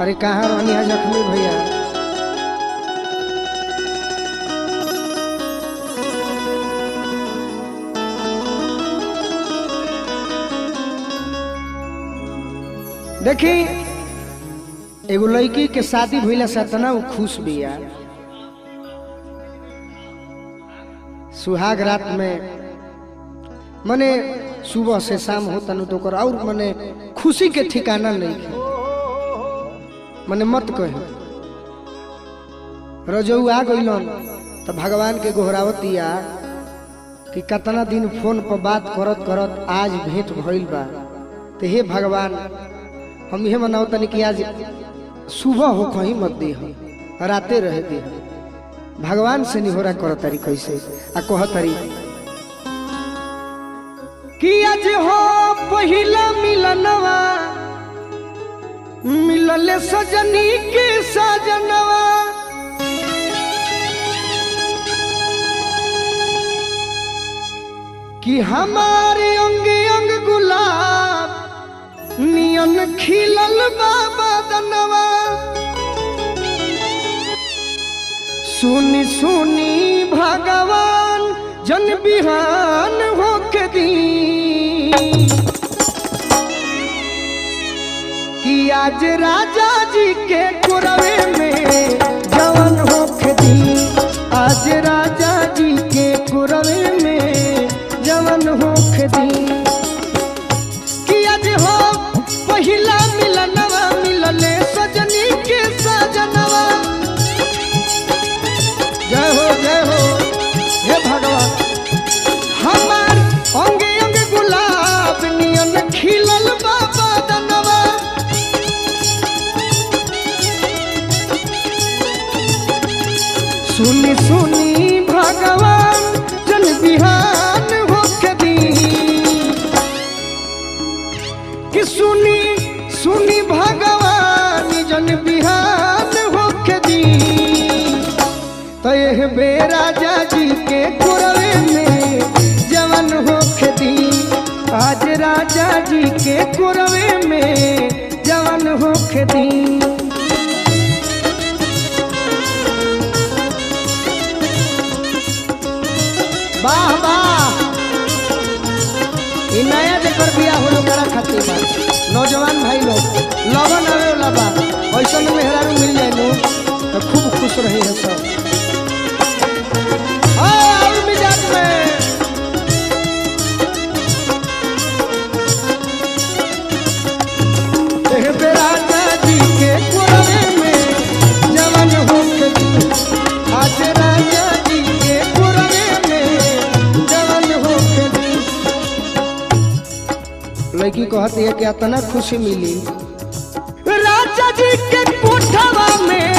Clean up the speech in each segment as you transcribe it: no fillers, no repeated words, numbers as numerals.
अरे कहाँ रहनी है जख्मी भैया। देखी एगो लड़की के शादी भइला से इतना वो खुश बिया। सुहाग रात में मने सुबह से शाम होता न तो कर और मने खुशी के ठिकाना नहीं है। मने मत कहे रजऊ आ गइलन तो भगवान के गोहरावतिया कि कितना दिन फोन पर बात करत करत आज भेंट भइल बा। तो हे भगवान हम यह मनाओ तनी कि आज सुबह हो कहीं मत दी राते रह दी। भगवान से निहोरा करो तारी कैसे आ कह तारी कि आज हो पहिला मिलनवा मिलले सजनी के सजनवा कि हमारे अंग अंग गुलाब नियन खिलल बाबा दनवा। सुनी सुनी भगवान जन बिहान होके दी कि आज राजा जी के कुरवे में जवन होके दी। आज राजा जी के कुरवे में जवन होके दी कि आज हो पहिला मिलनवा मिलले सजनी के सजनवा। जय हो हे भगवान हमार अंगे अंग गुलाब नियन खिलल बाबा दनवा। सुनी सुनी भगवान जन बिहान होके दी कि सुनी सुनी भगवान जन बिहान होके दी। तो यह बेराजा जी के कुरवे में जवन होके दी। आज राजा जी के कुरवे में जवन होके दी। वाह वाह इ नया जेकर बिया होलो करा खातिर बा। नौजवान भाई लोग लगन आवे वाला बा ऐसा में मेहरारू मिल जाए लो तो खूब खुश रहे हैं सब। और मिजाज में राजा जी के कुरवे में जवन होके दी। आज राजा जी के कुरवे में जवन होके दी। लड़की कहती है कि इतना खुशी मिली राजा जी के कोठवा में।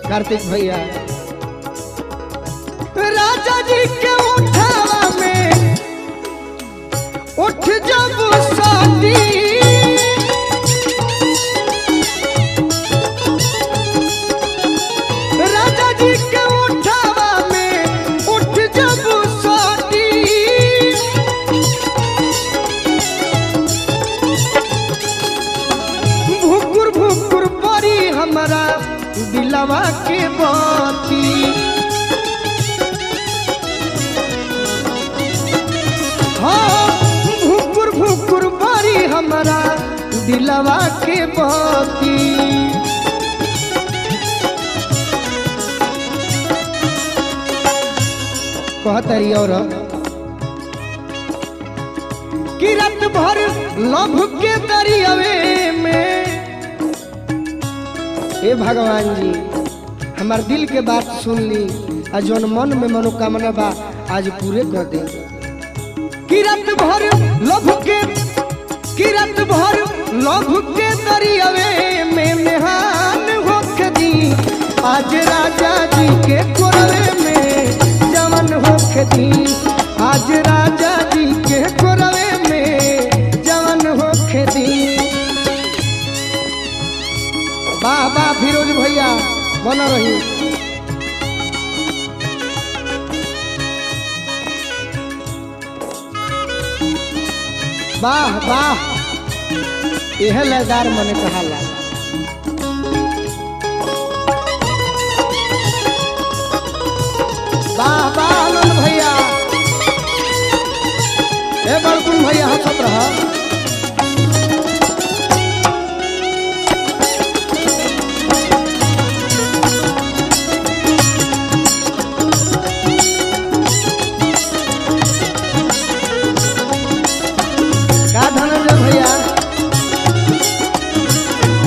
कार्तिक भैया राजा जी के उठावा में उठ जब साथी राजा जी के उठावा में उठ जब साथी भुकुर भुकुर परी हमारा दिलवा के बाती। हाँ भुकुर भुकुर परी हमारा दिलवा के बाती। कहतरी और कि रात भर लभ के दरियावे में। हे भगवान जी हमार दिल के बात सुन ली आ जौन मन में मनोकामना बा आज पूरे कर दे। कि रात भर लभ के दरियावे में मेहान होके दी। आज राजा जी के कुरवे में जवन होके दी। आज राजा जी के कुरवे में जवन होके दी। वाह वाह फिरोज भैया बना रही। वाह वाह यह लयदार मने कहाला। वाह वाह आनंद भैया, ए बड़कुन भैया हंसत रहा। का धनंजय भैया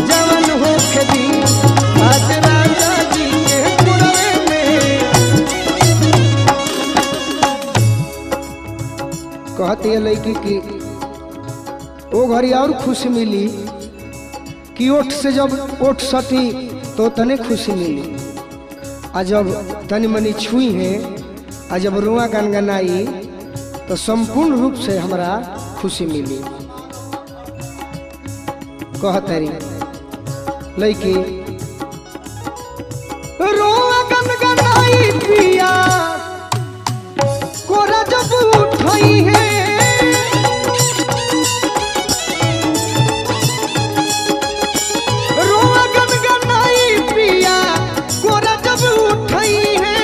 जवन हो खेती आज राजा जी के पुरवे में कहती है लड़की की वो घड़ी और खुशी मिली कि ओठ से जब ओठ सटी तो तने खुशी मिली, आ जब तनी मनी छुई है, आ जब रुआ गनगनाई तो संपूर्ण रूप से हमारा खुशी मिली। कहतरी लड़की रुआ गनगनाई पिया कोरा जब उठाई है, रुआ गनगनाई पिया कोरा जब उठाई है।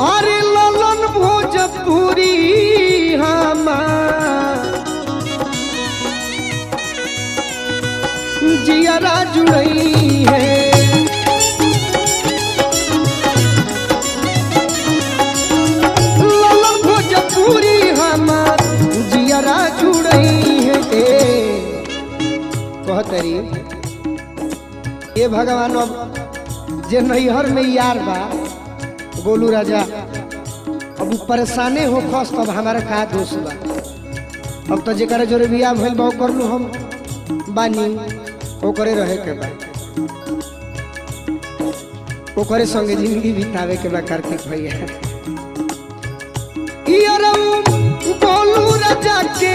अरे ललन भोजपुरी जियरा जुड़ई है, ललन भोजपुरी हमार जियरा जुड़ई है। कहतरी ये भगवान अब जे नैहर में यार बा गोलू राजा अब परेशाने हो खस तब हमारा का दोष बा। अब तो जेकर जोरे बियाह भइल बा कर लू हम बानी ओकरे रहे के बा, ओकरे संगे जिंदगी बितावे के बा। कार्तिक भैया गोलू राजा के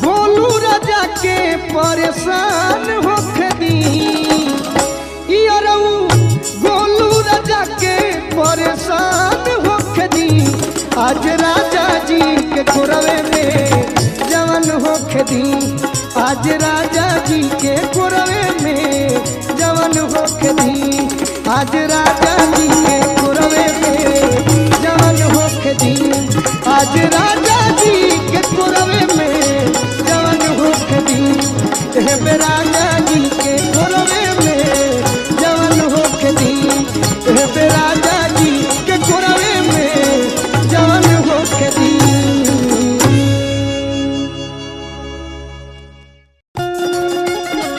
गोलू राजा के परेशान होके दी, गोलू राजा के परेशान होके दी। आज राजा जी के कोरवे में जवन होके दी, आज राजा जी के कोरवे में जवन होके दी, आज राजा जी के कोरवे में जवन होके दी, आज राजा जी के कोरवे में जवन होके दी। हे राजा जी के कोरवे में जवन होके दी, हे राजा जी के कोरवे में जवन होके दी।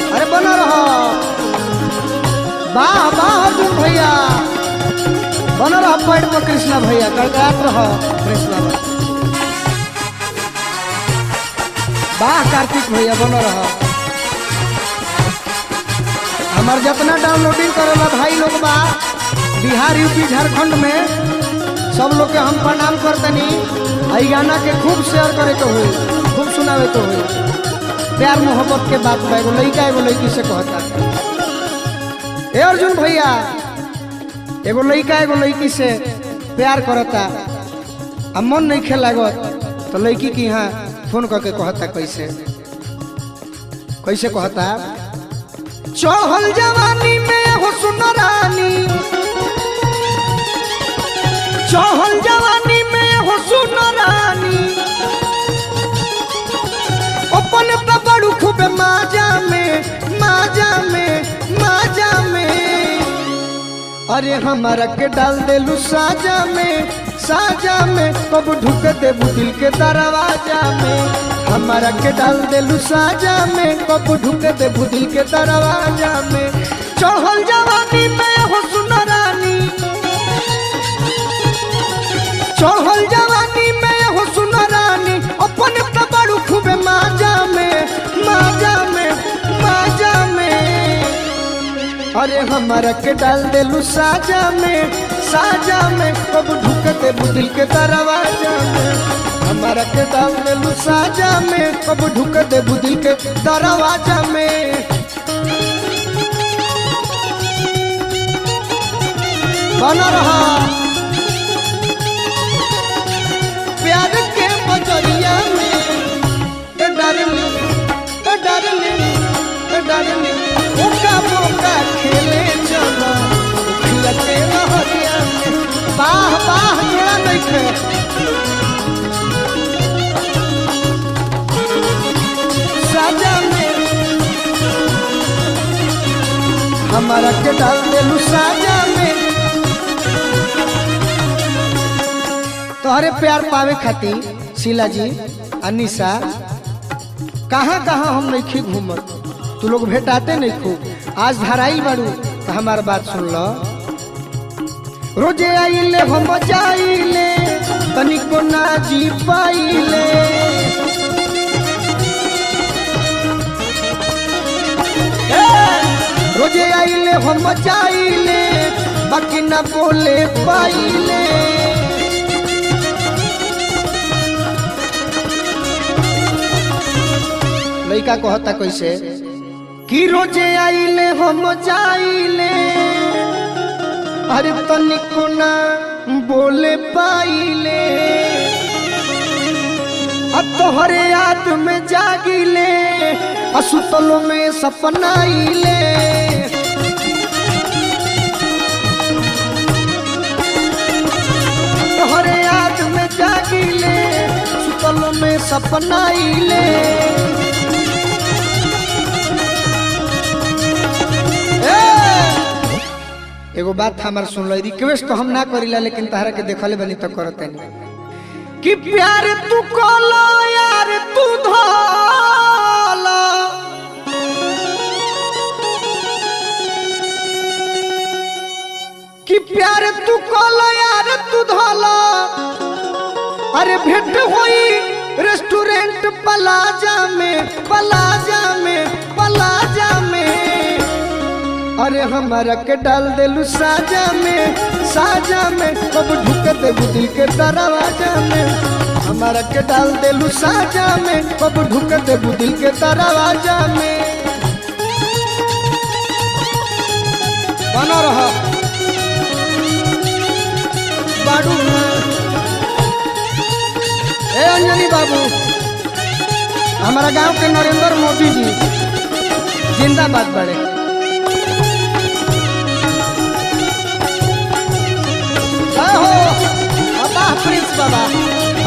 अरे बना रहा वाह वाह अर्जुन भैया, बना रहा पैड पर कृष्णा भैया कड़कड़ात रहा कृष्णा वाह कार्तिक भैया बना रहा। हमार जितना डाउनलोडिंग करेला भाई लोग बा बिहार यूपी झारखंड में सब लोग के हम प्रणाम करतनी। आई गाना के खूब शेयर करे के हुई, खूब सुनावे के हुई। प्यार मोहब्बत के बात बा। एगो लड़का एगो लड़की से कहता ए अर्जुन भैया, एगो लड़का एगो लड़की से प्यार करता आ मन नहीं खे लागत तो लड़की की यहाँ फोन करके कहता कैसे कैसे कहता चहल जवानी में हो सुनरानी, चहल जवानी में हो सुनरानी, अपन बड़ू खूब माजा में माजा में माजा में। अरे हमारा के डाल देलू साजा में साजा में, कब ढुक दे दिल के दरवाजा में। हमारा के डाल देलू साजा में, कब ढुक दे दिल के दरवाजा में। चढ़ल जवानी में हो सुनरानी, चढ़ल जवानी में हो सुनरानी, अपन बड़ू खूब माजा में माजा में माजा में। अरे हमारा के डाल देलू साजा में साजा में, कब ढुकते दिल के दरवाजा में। हमारा के डाल देलू साजा में, कब ढुकते दिल के दरवाजा में। बना रहा प्यार के बजरिया में डार्लिंग ओका बोका खेले चलो खिलते रहरिया में बाह बाह जोड़ा नहीं थे साजा में हमारा के डाल देलू साजा में तोहरे प्यार पावे खातिर शीला जी अनिशा कहाँ कहाँ हम नहीं घूमत तू लोग भेटाते नहीं खूब आज धराई बारू तो हमार बात सुन लो रोजे आइले हम जाइले तनिको ना जी पाइले रोजे आइले हम जाइले बाकी ना बोले पाइले लड़का कहता कैसे कि रोजे आइले हम जाइले अरे तनिको ना बोले पाइले तोहरे याद में जागिले असुतलों में सपनाइले तोहरे याद में जागिले सुतलों में सपनाइले एगो बात हमार सुन लो रिक्वेस्ट तो हम ना करीला लेकिन तहरा के देखले बनी तो करते नहीं कि प्यार तू कोलो यार तू धोलो कि प्यार तू कोलो यार तू धोलो अरे भेंट होई रेस्टोरेंट प्लाजा में अरे हमारा के डाल देलू साजा में कब ढुक देबू दिल के दरवाजा में हमारा के डाल देलू साजा में कब ढुक देबू दिल के दरवाजा में बना रहा बाडू ए अंजनी बाबू हमारा गांव के नरेंद्र मोदी जी जिंदाबाद बड़े प्रिंस बाबा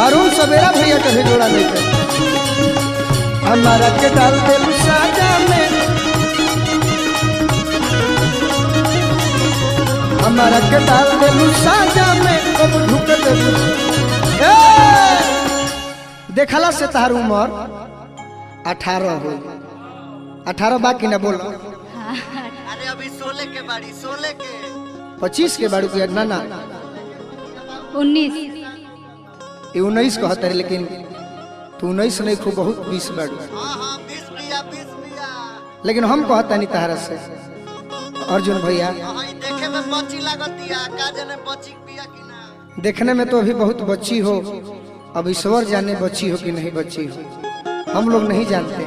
अरुण सवेरा भैया कभी जोड़ा नहीं कर हमारा के डाल देलू साजा में हमारा के डाल देलू साजा में कब ढुक देलू देखला से तार उम्र 18 हो 18 बाकी ना बोलो अरे अभी 16 के बाड़ी 16 के 25 के बाड़ू के ना 19 कहते लेकिन तू 19 नहीं खूब बहुत 20 बाड़ू हां 20 पिया लेकिन हम कहता नहीं तहरा से अर्जुन भैया देखे में बच्ची लागतिया का जाने बच्ची पिया कि ना देखने में तो अभी बहुत बच्ची हो अब ईश्वर जाने बच्ची हो कि नहीं बच्ची हो हम लोग नहीं जानते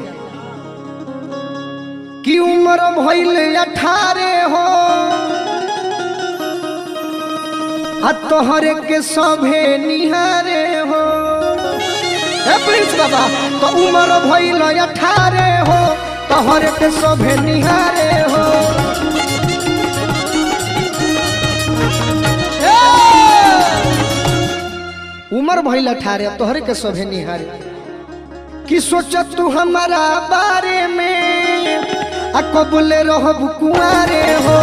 कि उम्र भइल 18 हो तोहरे के सभे निहारे हो प्रिंस बाबा तो उम्र भइल 18 हो तोहरे के सभे निहारे हो उम्र भइल 18 तोहरे के सभे निहारे कि सोच तू हमारा बारे में कबूले रहब कुआरे हो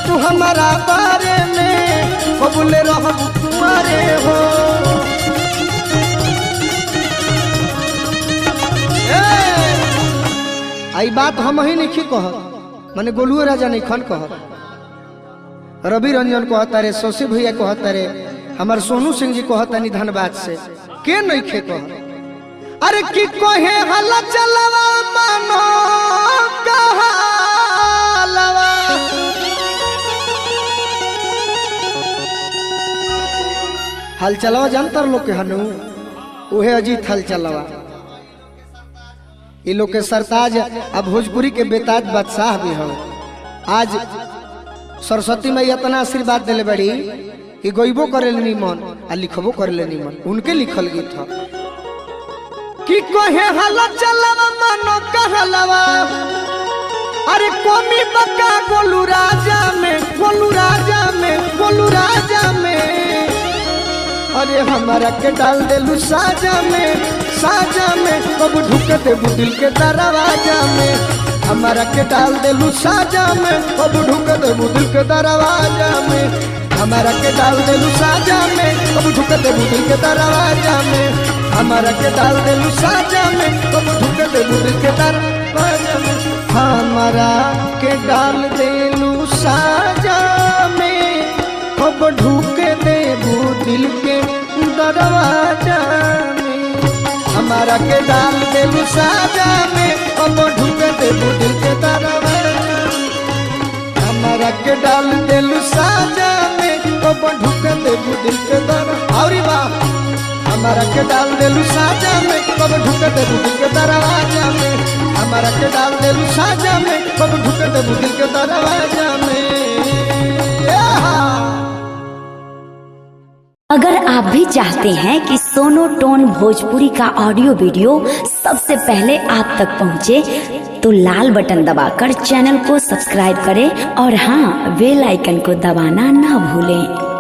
तू हमारा बारे में कबूले रहब तुम्हारे हो आई बात हम ही नहीं कह माने गोलुए राजा नहीं खन कह रवि रंजन कहता रे शशि भैया कहता रे हमार सोनू सिंह जी कहता नहीं धनबाद से के नहीं खे कह अरे की कहे हल्ला चलवा मानो कहालवा हल चलावा जानता लोग के हनु उहे अजीत हल चलावा ये लोग के सरताज अब भोजपुरी के बेताज बादशाह भी हो। आज सरस्वती मैया इतना आशीर्वाद दिले बड़ी कि गईबो करे निमन आ लिखबो करे निमन। उनके लिखल गीत था कि कहे हला चलवा मानो कहलवा अरे कोमी बका गोलू राजा में गोलू राजा में गोलू राजा में अरे हमारा के डाल देलू साजा में कब ढुक देबू दिल के दरवाजा में हमारा के डाल देलू साजा में कब ढुक देबू दिल के दरवाजा में हमारा के डाल देलू साजा में कब ढुक देबू दिल के दरवाजा में हमारा के डाल देलू साजा में कब ढुक देबू दिल के दरवाजा में हमारा के डाल देलू साजा में कब ढुक देबू दिल के दरवाजा में हमारा के डाल देलू साजा में कब ढुक देबू दिल के दरवाजा हमारा के डाल देलू साजा में कब ढुक देबू दिल के दरवाजा और वाह हमारा के डाल देलू साजा में कब ढुक देबू दिल के दरवाजा में हमारा के डाल देलू साजा में कब ढुक देबू दिल के दरवाजा में। अगर आप भी चाहते हैं कि सोनो टोन भोजपुरी का ऑडियो वीडियो सबसे पहले आप तक पहुंचे, तो लाल बटन दबाकर चैनल को सब्सक्राइब करें और हाँ, बेल आइकन को दबाना ना भूलें।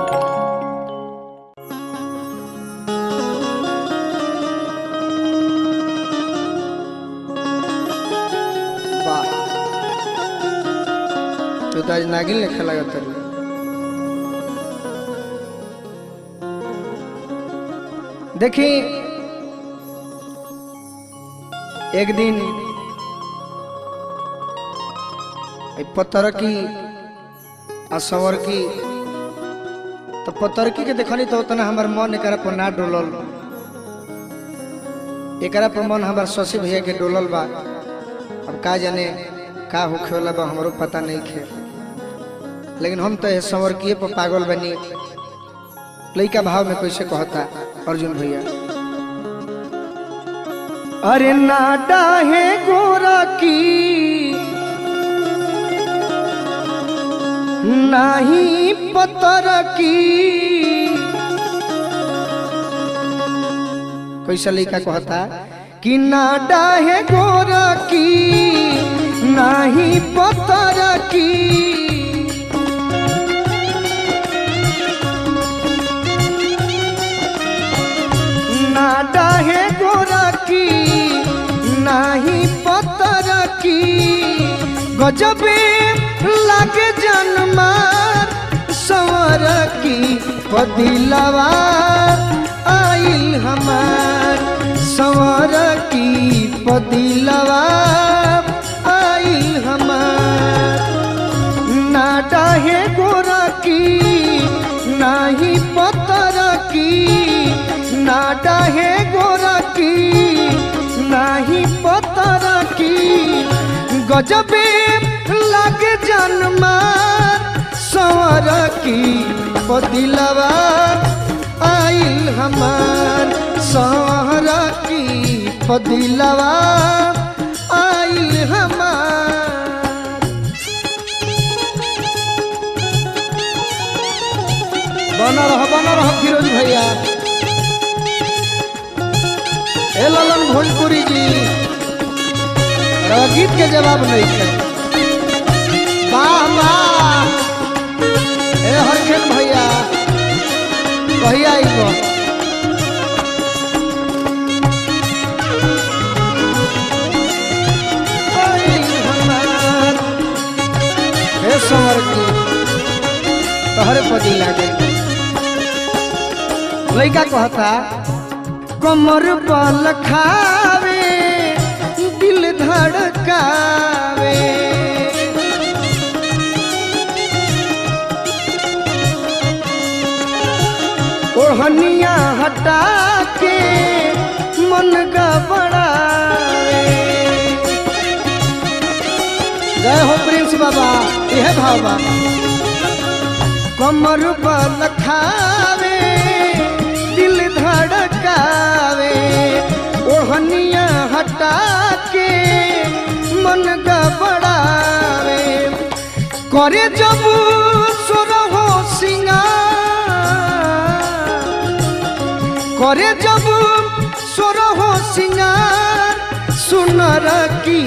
तो आज नागिन लिखा लगा देखी एक दिन पत्थर की असवर की तो पत्थरकी के देखनी तो उतना हमार मन एक पर ना डोलल एक पर मन हमार शशि भैया के डोलल बा। अब का जाने का होखे वाला बा हमारो पता नहीं खे, लेकिन हम तो सवर किए पर पागल बनी। लइका भाव में कैसे कहता अर्जुन भैया अरे ना डाहे गोरा की नाही पत्थर की कैसा लइका कहता कि ना डाहे गोरा की नाही पत्थर की ना डाहे गोरा की नाही पत्थर की गजबे लागे जनमार सवर की पदिलवा आइल हमार सवर की पदिलवा आइल हमार ना डाहे गोरा की नाही पत्थर की ना डाहे गोरा की नाही पत्थर की गजबे लागे जनमार सवर की पदिलवा आइल हमार सवर की पदिलवा आइल हमार। बना रह फिरोज भैया ए ललन भोजपुरी जी गीत के जवाब नहीं है। वाह ए हरखेल भैया भैया इको हे समर की तोहरे पदी लागे लइका कहता कमर बल खावे दिल धड़कावे ओढ़निया हटा के मन गबड़ावे। जय हो प्रिंस बाबा यह भावा कमर बल खावे दिल धड़कावे ओढ़निया हटा के मन गबड़ावे करे जब सुरहो सिंगार करे जब सुरहो सिंगार सुनर की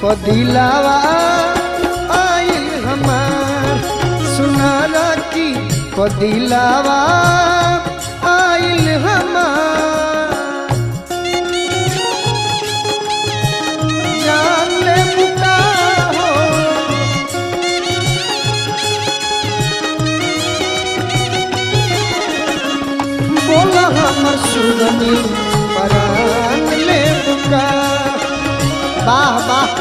पदिलावा आइल हमार सुनर की पदिलावा आइल हमार जान ले बुका हो बोला हमर सुगनी परान ले बुका वाह वाह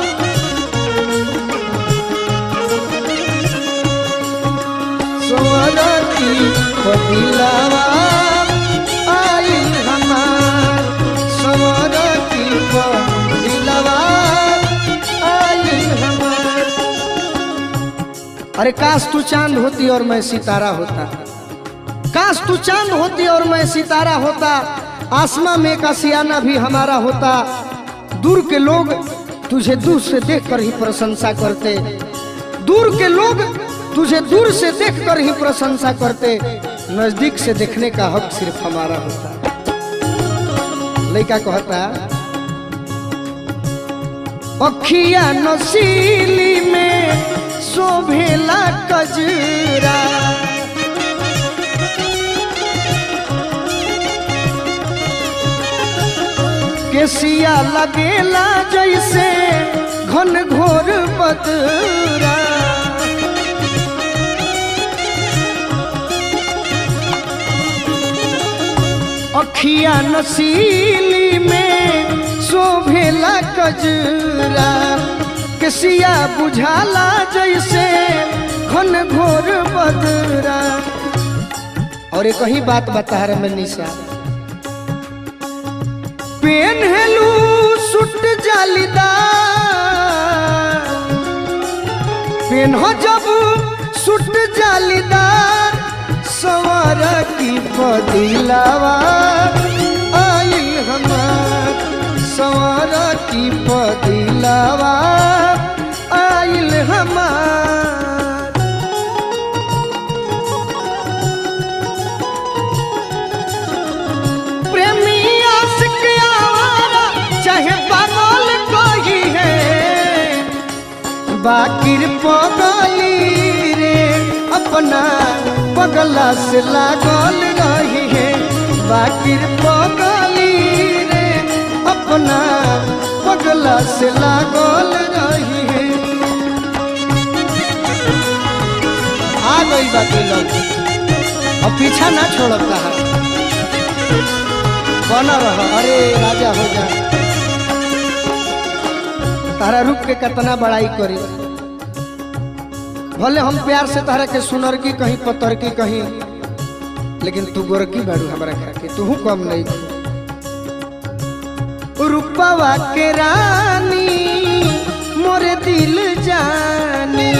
सोरा की पदिलावा आइल हमार सोरा की पदिलावा आइल हमार। अरे काश तू चांद होती और मैं सितारा होता काश तू चांद होती और मैं सितारा होता आसमां में का सियाना भी हमारा होता दूर के लोग तुझे दूर से देखकर ही प्रशंसा करते दूर के लोग तुझे दूर से देखकर ही प्रशंसा करते नजदीक से देखने का हक सिर्फ हमारा होता। लड़का कहता अखिया नसीली में शोभेला कजरा केसिया लगेला जैसे घन घोर बदरा अखिया नसीली में शोभेला कजरा केसिया बुझाला जैसे घन घोर बदरा। और एक ही बात बता रहे मैं निशा पेन्हलू सुट जालीदार पेन्हो जब सुट जालीदार सवार की पदिलावा आइल हमार सवार की पदिलावा आइल हमार। प्रेमी चाहे पागल कोई है बाकिर पगली रे अपना पगला से लागल रही है बाकिर पगली रे अपना पगला से लागल रही है। आ गई बाकी लोग अब पीछा ना छोड़ता है बना रहा अरे राजा हो जा तारा रूप के कितना बड़ाई करी भले हम प्यार से तारा के सुनर की कहीं पत्थर की कहीं लेकिन तू गोरकी बाड़ू हमारा घर के तू कम नहीं रूपवा के रानी मोरे दिल जानी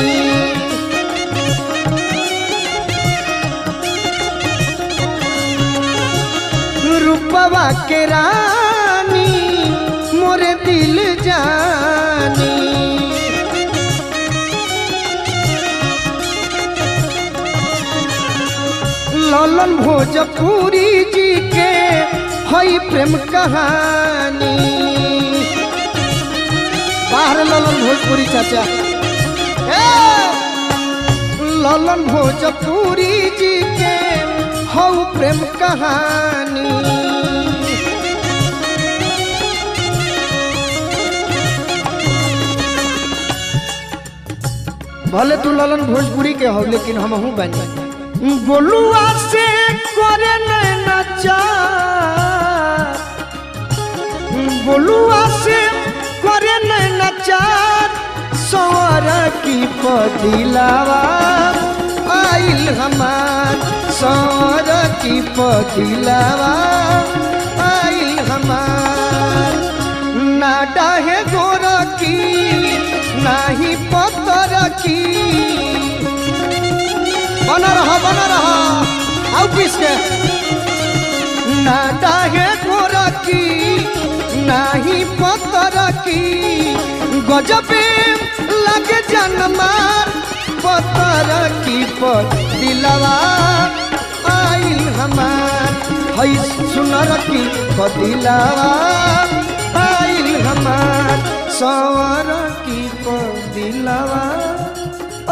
रूपवा के रानी मोरे दिल जानी ललन भोजपुरी जी के हई प्रेम कहानी बाहर ललन भोजपुरी चाचा ललन भोजपुरी जी के हई प्रेम कहानी भले तू ललन भोजपुरी के हो लेकिन हम हूँ बनी बोलुआ से करे नैना चार बोलुआ से करे नैना चार सवर की पदिलावा आइल हमार सवर की पदिलावा आइल हमार ना डाहे गोर की नाही पत्थर की बना रहा आओ किसके ना डाहे गोर की नाही पतर की गजबे लगे जनमार पतर की दिलवा आइल हमार हई सुनर की दिलवा आइल हमार सवर की दिलवा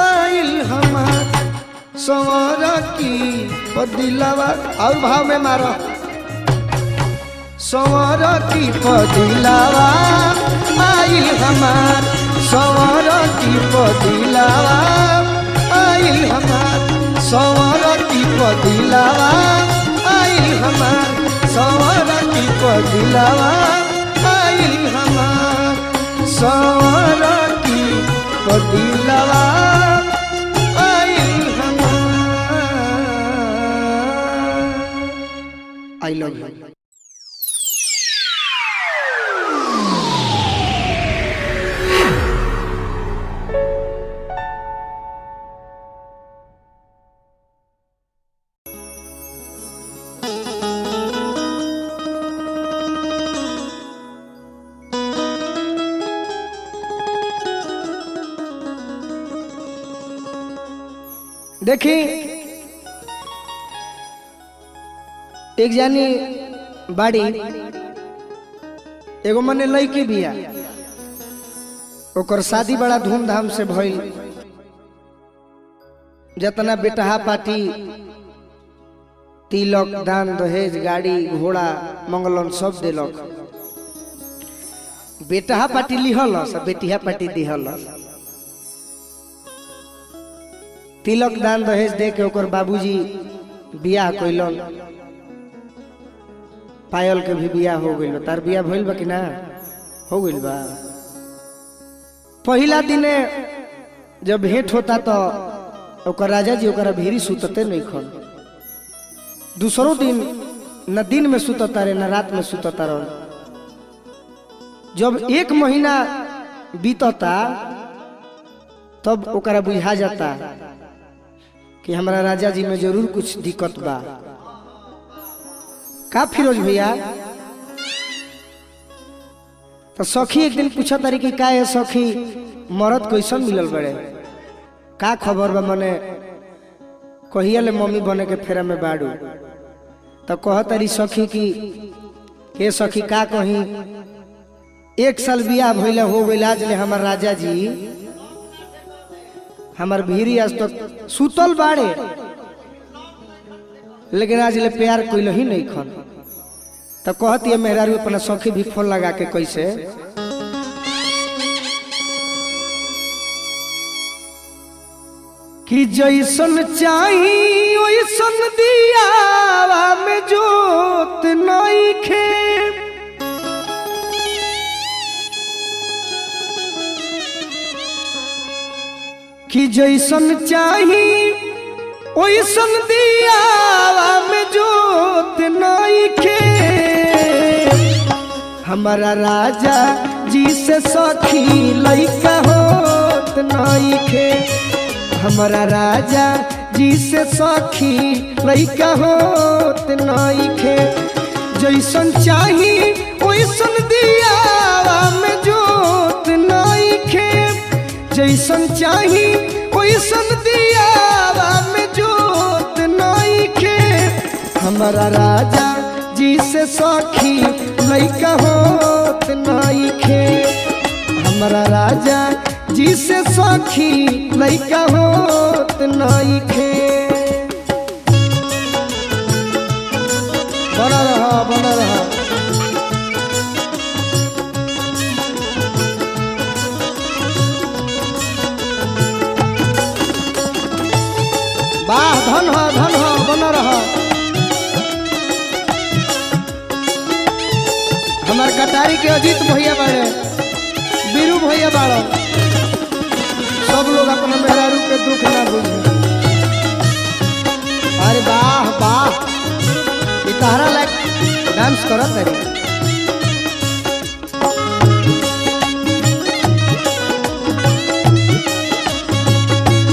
आइल हमार सवर की दिलवा और भाव में मारो सवर की दिलवा आइल हमार सवर की दिलवा आइल हमार सवर की दिलवा आइल हमार सवर की दिलवा आइल हमार सवर की दिलवा आइल हमार आई लव यू। देखी एक जानी बाड़ी एगो मने लड़की बिया ओकर शादी बड़ा धूमधाम से भइल जतना बेटहा पार्टी तिलक दान दहेज गाड़ी घोड़ा मंगलन सब दिलक बेटहा पार्टी लिहल बेटिया पार्टी दिहल तिलक दान दहेज दे के ओकर बाबूजी बियाह कइलन पायल के भी बियाह हो गइल तार बियाह भइल बा कि ना हो गइल बा। पहला दिने जब भेंट होता तो ओकर राजा जी ओकरा भीरी सुतते नहीं खन दूसरों दिन न दिन में सुतता रहे न रात में सुतता रहे। जब 1 महीना बीतता तब ओकरा बुझा जाता कि हमारा राजा जी में जरूर कुछ दिक्कत बा। का फिरोज भैया तो सखी एक दिन पूछा तारी कि का है सखी मरद कैसन मिलल बड़े का खबर बा मने कहिया ले मम्मी बने के फेरा में बाड़ू तो कह तारी सखी की के सखी का कही 1 साल बियाह भइला हो गइल आज ले हमार राजा जी हमार भीरी आज तक सुतल बाड़े लेकिन आज ले प्यार कोई ही नहीं खन तो कहती है मेहरारू अपना सखी भी फोन लगा के कैसे कि जैसन चाही वैसन दियावा में जोत नइखे कि जैसन चाही ओइसन दियावा में जोत नइखे हमारा राजा जी से सखी लइका होत नइखे हमारा राजा जी से सखी लइका होत नइखे जैसन चाही ओइसन दियावा में जोत नइखे जैसन चाही ओइसन दियावा में जोत नइखे हमारा राजा जी से सखी लइका होत नइखे हमारा राजा जी से सखी लइका होत नइखे। बना रहा वाह धन हो बना रहा हमार कटारी के अजीत भैया बाड़े बीरू भैया बाड़ा सब लोग अपना मेहरारू के दुख ना बुझे। अरे वाह वाह ये तारा लायक डांस करत है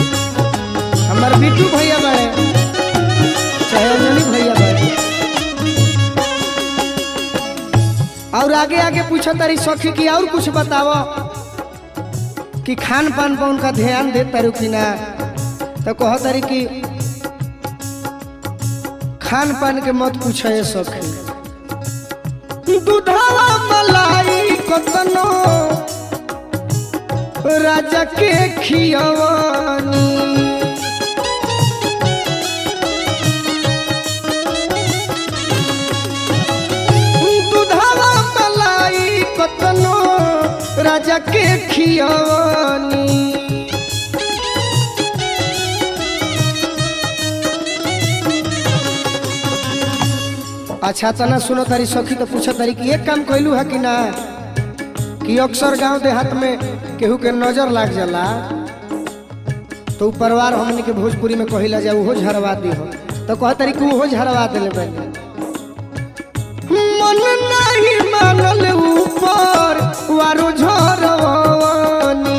हमार बिट्टू भैया बाड़े चाहे अंजलि भैया बाड़े और आगे आगे आगे पूछो तारी सखी की और कुछ बताओ कि खान पान पर उनका ध्यान दे तारू कि ना। तो कह तारी कि खान पान के मत पूछो ये सखी, दूधवा मलाई कतनो राजा के खियवानी, दूधवा मलाई कतनो राजा के खियवानी। अच्छा तना सुनो तारी सखी तो पूछो तारी कि एक काम कैलू है कि ना, कि अक्सर गांव देहात में केहू के नजर लाग जाला तो परिवार हमनी के भोजपुरी में कहिला जा उहो झरवा दी हो। तो कह तारी कि उहो झरवा देले बने। मन नहीं मानल ऊपर वारो झरवानी,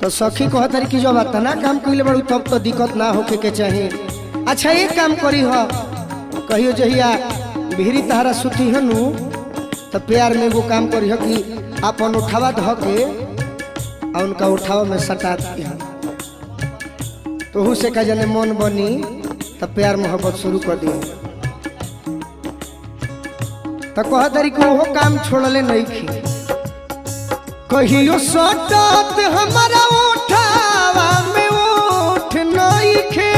तो सखी कह तारी कि जब इतना काम कैले बड़ू तब तो दिक्कत ना होके के चाहिए। अच्छा एक काम करी हो, कहियो जहिया भिरी तहरा सुती है नु तो प्यार में वो काम करी हो कि अपन उठावा धो के और उनका उठावा में सटा दी हो, तो हु से का जने मन बनी तब प्यार मोहब्बत शुरू कर दी। तो कह तारी कि वो काम छोड़ले नहीं खी, कहियो सटत हमारा उठावा में उठ नहीं खे,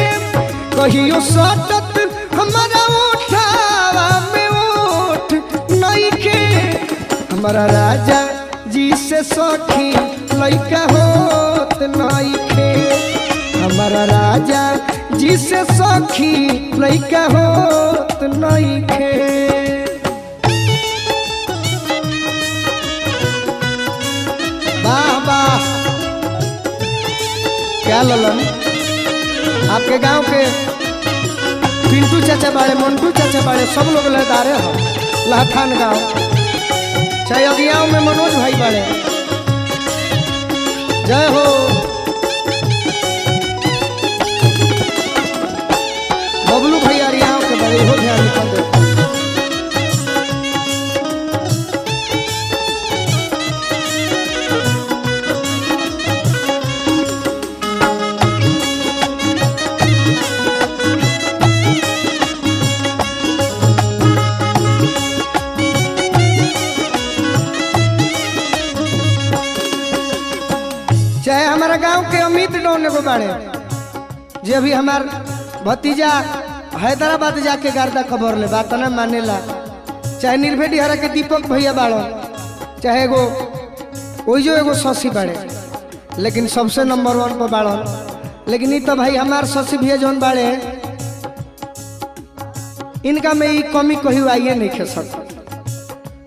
कहियो सटत हमारा उठावा में उठ नहीं खे, हमारा राजा जी से सखी लइका होत नहीं खे, हमारा राजा जी से सखी लइका होत नहीं खे। वाह वाह क्या ललन, आपके गांव के पिंटू चाचा बाड़े, मंटू चाचा बाड़े, सब लोग लहदारे हो लहथान गांव, चाहे अगियाओं में मनोज भाई बाड़े, जय हो। बबलू भाई अरियाओं के बाड़े हो ध्यान निकल दे। चाहे हमारा गांव के अमित डोने को बाड़े, जे अभी हमार भतीजा हैदराबाद जाके गर्दा खबर ले बात ना मानेला, चाहे निर्भेटी हरा के दीपक भैया बाड़ो, चाहे एगो वही जो एगो शशि बाड़े, लेकिन सबसे नंबर 1 पर बाड़ो। लेकिन तो भाई हमार शशि भैया जौन बाड़े इनका में ई कमी कही आइए नहीं खे सकता,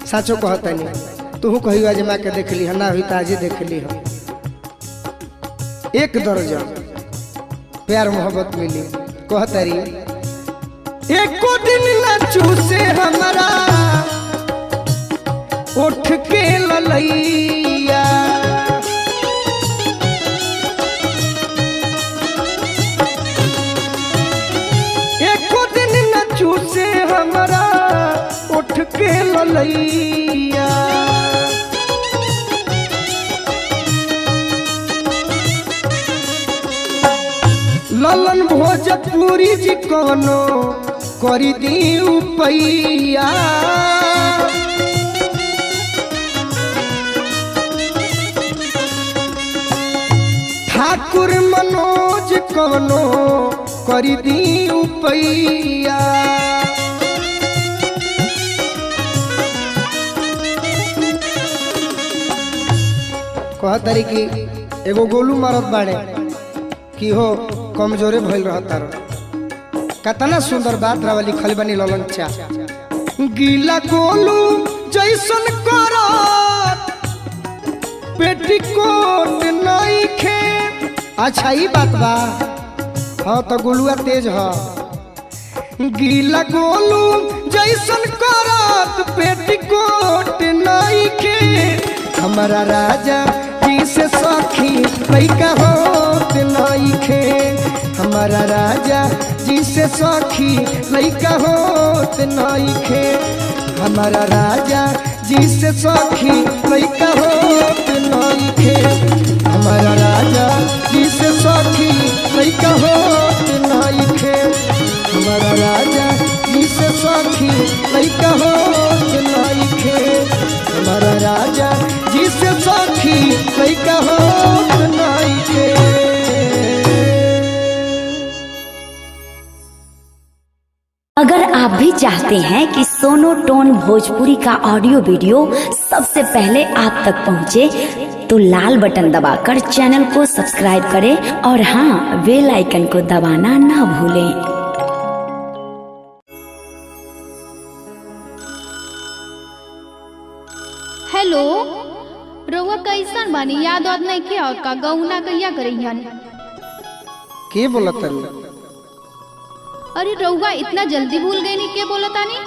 साचो कहता नहीं। तू कही आज माँ के देख ली ना हुई ताजे देख ली हो, एक दर्जन प्यार मोहब्बत मिली। कहतरी एको दिन न चूसे हमारा उठ के ललैया, एको दिन न चूसे हमारा उठ के ललैया, ललन भोजपुरी जी कोनो करी दी उपैया, ठाकुर मनोज कोनो करी दी उपैया। कह तारी कि एगो गोलू मरद बाड़े कि हो कमजोरे भइल रहता रहो। कतना सुंदर बात रहा लिखल बनी ललन चा, गीला गोलू जैसन करत पेटीकोट नहीं खे। अच्छा ई बात बा, हाँ तो गोलुआ तेज ह, गीला गोलू जैसन करत पेटिकोट नइखे हमारा राजा जी से सखी लइका होत नइखे हमारा राजा जी से सखी लइका होत नइखे हमारा राजा जी से सखी लइका होत नइखे हमारा राजा जी से सखी लइका होत नइखे हमारा राजा जी से सखी लइका होत नइखे हमारा राजा जी से सखी लइका होत नइखे। अगर आप भी चाहते हैं कि सोनो टोन भोजपुरी का ऑडियो वीडियो सबसे पहले आप तक पहुंचे, तो लाल बटन दबाकर चैनल को सब्सक्राइब करें और हाँ, बेल आइकन को दबाना ना भूलें। हेलो, रउआ कैसन बानी? याद वाद नहीं किया का? गौना कहिया करिहन? के बोलत तारू? अरे रउआ इतना जल्दी भूल गई नी? के बोलतानी?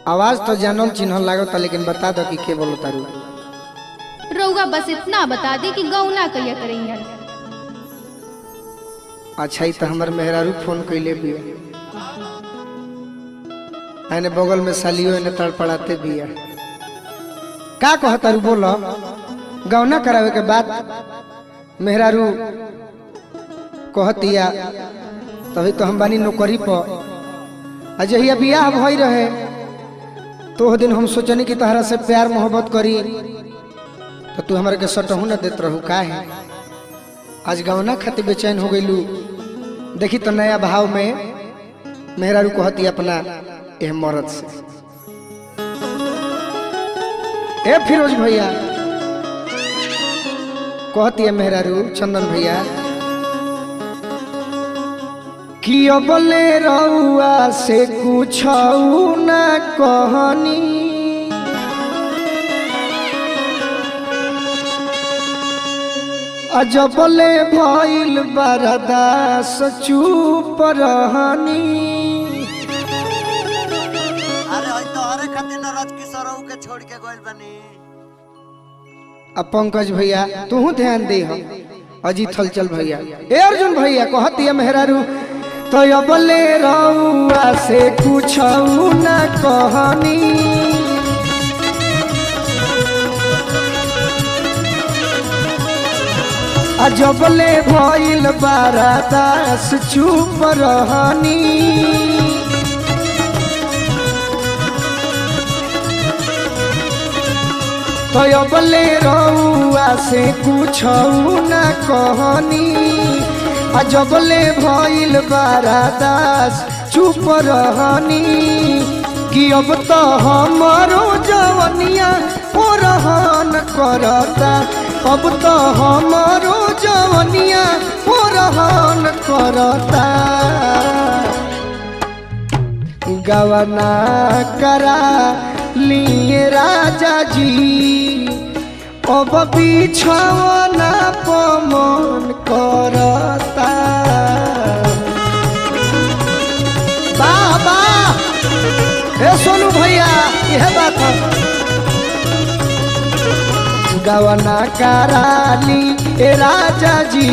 आवाज तो जानल चिन्हल लागत, लेकिन बता दो कि के बोलत तारू। रउआ बस इतना बता दी कि गौना कहिया करिहन। अच्छा, तो हमार मेहरारू फोन कैले भी है, बगल में सालियो ने तड़पड़ाते भी है। का कहतारू? बोलो। गौना करावे के बाद मेहरारू कहतिया तभी तो हम बानी नौकरी पर। अजहिया बियाह भई रहे तो दिन हम सोचनी कि तहरा से प्यार मोहब्बत करी, तो तू हमारे के सटहू न देत रहू। का है आज गौना खातिर बेचैन हो गईलू? देखी तो नया भाव में मेहरारू कहती अपना एह मर्द से। ए फिरोज भैया कहती है मेहरारू चंदन भैया कि अबले रउआ से कुछ न कहनी, अजबले भइल बरदास चुप रहनी। अरे होय तो अरे खातिर नरज किशोरऊ के छोड़ के गइल बनी। अब पंकज भैया तू ध्यान दे, हम अजीत हलचल भैया, ए अर्जुन भैया कहती है मेहरारू तो अबले रउआ से कुछ न कहनी, अजबले भइल बरदास चुप रहनी। तो अबले रउआ से कुछ न कहनी, अजबले भइल बरदास चुप रहनी। कि अब तो हमारो जवनिया ओरहन करता, अब तो हमारो जवनिया ओरहन करता। गवना करा लिए राजा जी, अब बिछवना पमन करता। बाबा हे सोनू भैया यह बात है। गवना कराली ए राजा जी,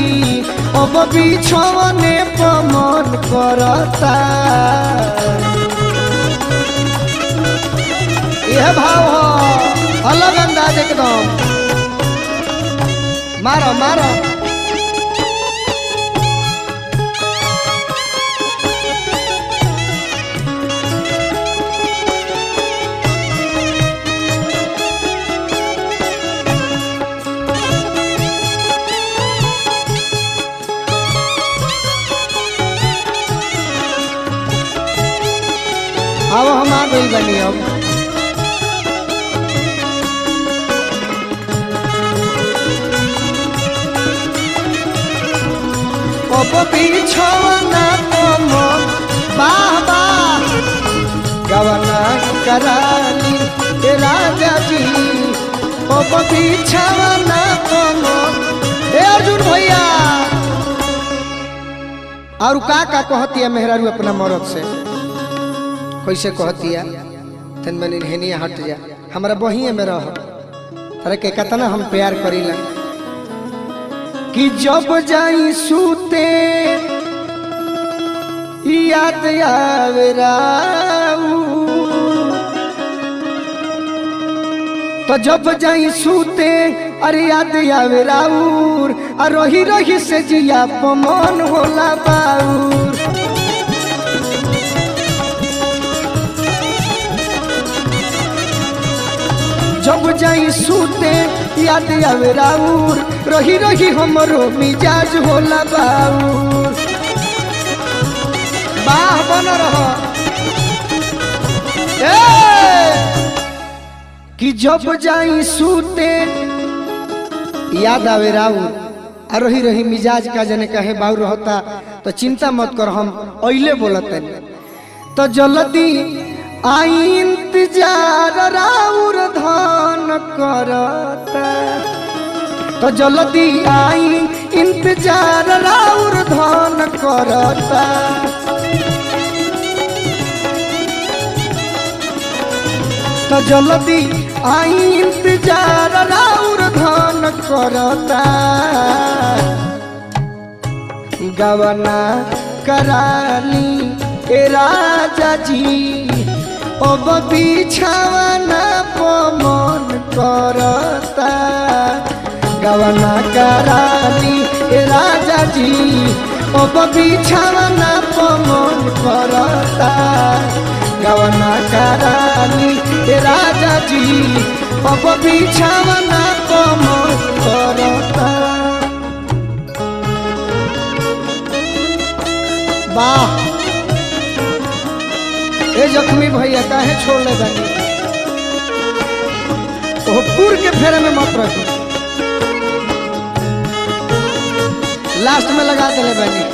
अब बिछवने पमन करता। यह भाव हो अलग अंदाज एकदम। मारो मारो अब हम आ गई बनी। अब बिछवना पमन बाबा गवना कराली ए राजा जी, अब बिछवना पमन। ए अर्जुन भैया और का कहती है मेहरारू अपना मरद से कैसे कहती है तन मैंने हेनिया हट जा हमारा बहिए में रह अरे के कतना हम प्यार करीला कि जब जाई सूते याद आवे राऊ तो जब जाई सूते अरे याद आवे राउर और रही रही से जिया पमन होला बाउर जब जाई सूते याद आवे राउर रही रही हमरो मिजाज होला बाउर बाह बन रहा कि जब जाई सूते याद आवे राउर और रही रही मिजाज का जने कहे बाउर रहता तो चिंता मत कर हम अइले बोलते तो जल्दी आई इंतजार राउर धान करता तो जल्दी आई इंतजार राउर धान करता तो जल्दी आई इंतजार राउर धान करता गवना कराली ए राजा जी अब बिछावना पमन करता गवना कराली ए राजा जी अब बिछावना पमन करता गवना कराली ए राजा जी अब बिछावना पमन करता वाह ए जख्मी भैया काहे छोड़ ले बानी ओ पूर के फेरे में मत रखी लास्ट में लगा दे ले बानी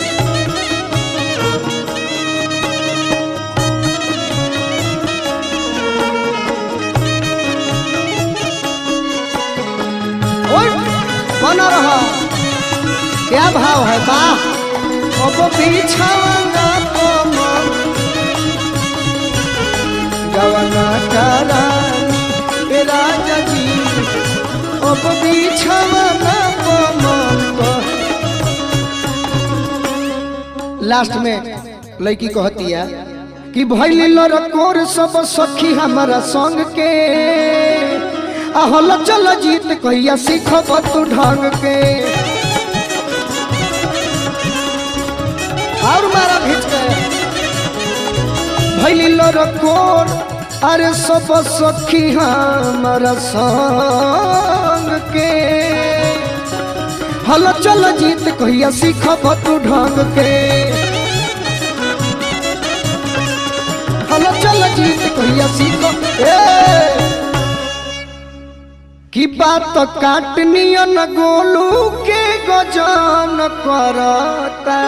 ओए बना रहा क्या भाव है वाह अब बिछावना पमन गवना कराली ए राजा जी अब बिछावना पमन लास्ट में लड़की कहती है कि भइली लड़कोर सब सखी हमारा संग के आहल चल जीत कहिया सीखब तू ढंग के और मारा भीच के भइली लड़कोर अरे सब सखी हमारा संग के हल चल जीत कहिया सीखब तू ढंग के हल चल जीत कहिया सीखब की बात काटनियन गोलू के गजन करता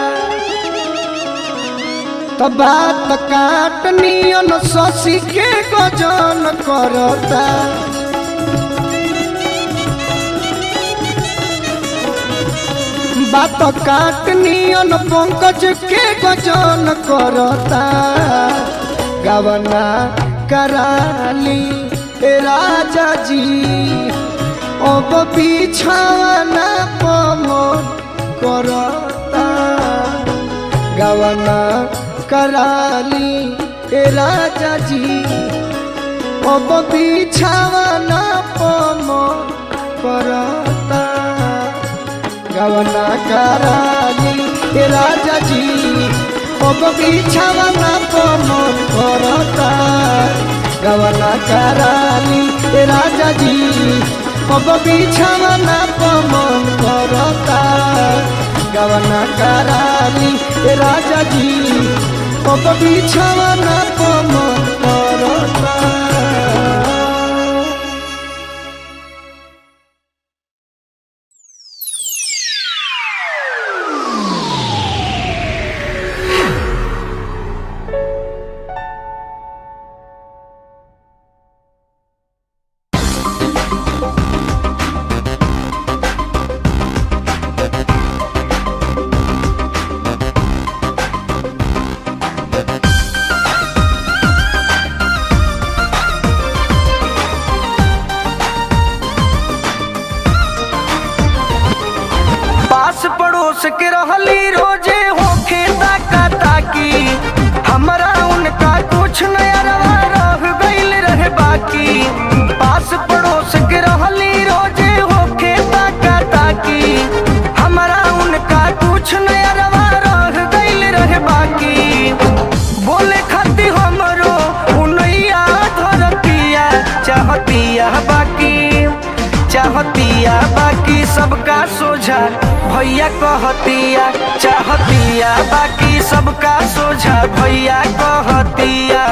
तो बात काटनियन शशि के गजन करता बात काटनियन पंकज के गजन करता गवना कराली ए राजा जी अब बिछावना पमन करता गवना कराली ए राजा जी अब बिछावना पमन करता गवना कराली ए राजा जी अब बिछावना पमन करता गवना कराली ए राजा जी अब बिछावना पमन करता गवना कराली ए राजा जी अब बिछावना पमन करता सबका सोझा भैया कहतिया चाहतिया बाकी सबका सोझा भैया कहतिया।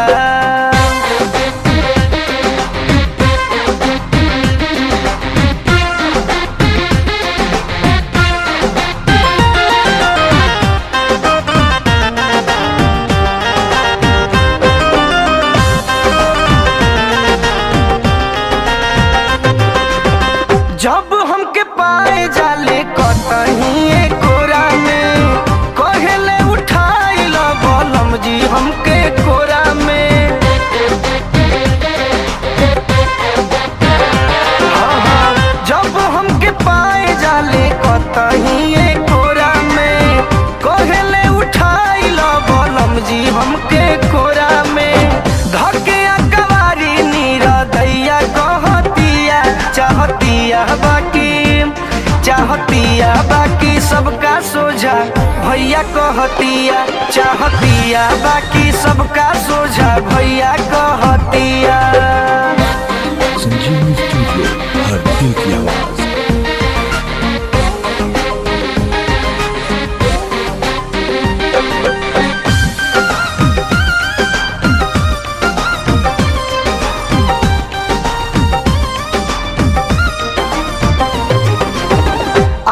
जब हमके पाए जाले कतही कोरा में कहेले उठाई लो बलम जी हमके कोरा में। हाँ, जब हमके पाए जाले कतही कोरा में कहेले उठाई लो बलम जी हमके कोरा में। धके कवारी नीरा दैया कहतिया चाहतिया बाकी सबका सोझा भैया कहतिया चाहतिया बाकी सबका सोझा भैया कहतिया। संजीवनी स्टूडियो, हर दिल की आवाज।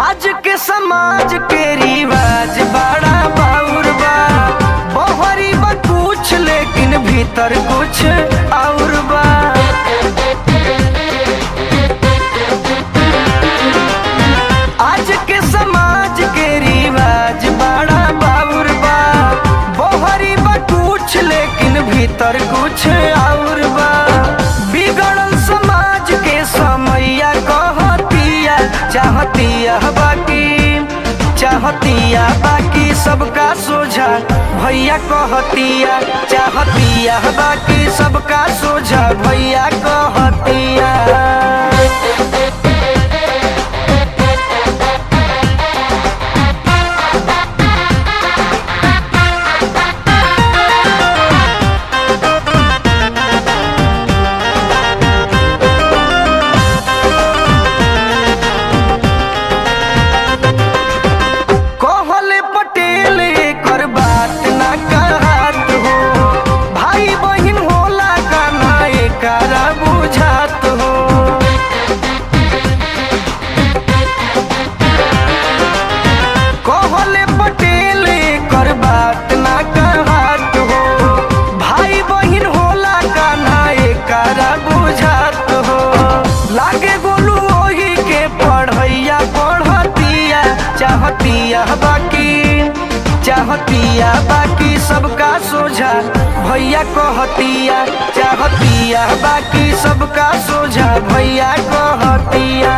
आज के समाज के रिवाज बड़ा बाउर बा बहरी बा कुछ लेकिन भीतर कुछ और बा। आज के समाज के रिवाज बड़ा बाउर बा बहरी बा कुछ लेकिन भीतर कुछ और बा। बिगड़ल समाज के समैया कहतिया चाहतिया बाकी सबका सोझा भैया कहतिया चाहतिया बाकी सबका सोझा भैया कहतिया। चाहतिया बाकी सबका सोझा भैया कहतिया चाहतिया बाकी सबका सोझा भैया कहतिया।